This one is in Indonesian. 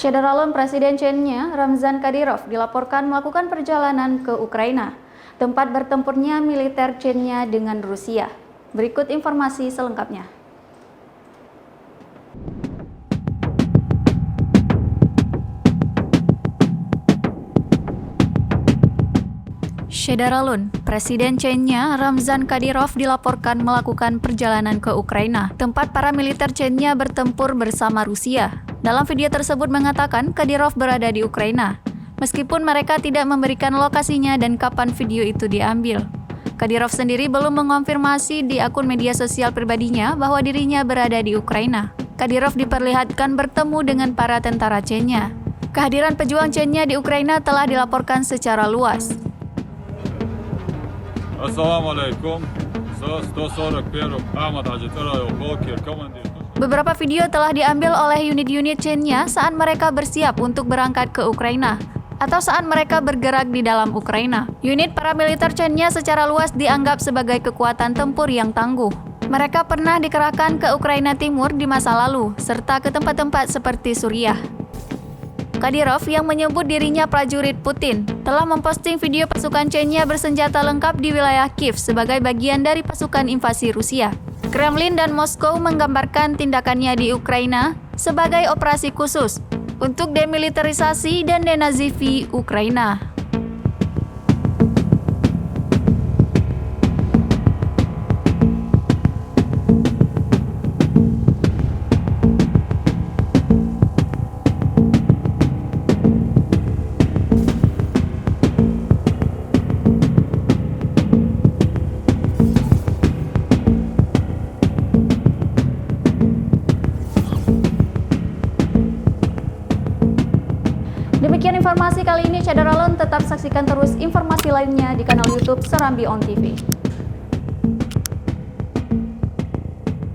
Syederalon Presiden Chechnya Ramzan Kadyrov dilaporkan melakukan perjalanan ke Ukraina, tempat bertempurnya militer Chechnya dengan Rusia. Berikut informasi selengkapnya. Syederalon Presiden Chechnya Ramzan Kadyrov dilaporkan melakukan perjalanan ke Ukraina, tempat para militer Chechnya bertempur bersama Rusia. Dalam video tersebut mengatakan Kadyrov berada di Ukraina, meskipun mereka tidak memberikan lokasinya dan kapan video itu diambil. Kadyrov sendiri belum mengonfirmasi di akun media sosial pribadinya bahwa dirinya berada di Ukraina. Kadyrov diperlihatkan bertemu dengan para tentara Chechnya. Kehadiran pejuang Chechnya di Ukraina telah dilaporkan secara luas. Assalamualaikum. Ahmad Ajitara Komandir. Beberapa video telah diambil oleh unit-unit Chechnya saat mereka bersiap untuk berangkat ke Ukraina atau saat mereka bergerak di dalam Ukraina. Unit paramiliter Chechnya secara luas dianggap sebagai kekuatan tempur yang tangguh. Mereka pernah dikerahkan ke Ukraina Timur di masa lalu, serta ke tempat-tempat seperti Suriah. Kadyrov yang menyebut dirinya prajurit Putin telah memposting video pasukan Chechnya bersenjata lengkap di wilayah Kiev sebagai bagian dari pasukan invasi Rusia. Kremlin dan Moskow menggambarkan tindakannya di Ukraina sebagai operasi khusus untuk demilitarisasi dan denazifi Ukraina. Demikian informasi kali ini, Syederalon. Tetap saksikan terus informasi lainnya di kanal YouTube Serambi On TV.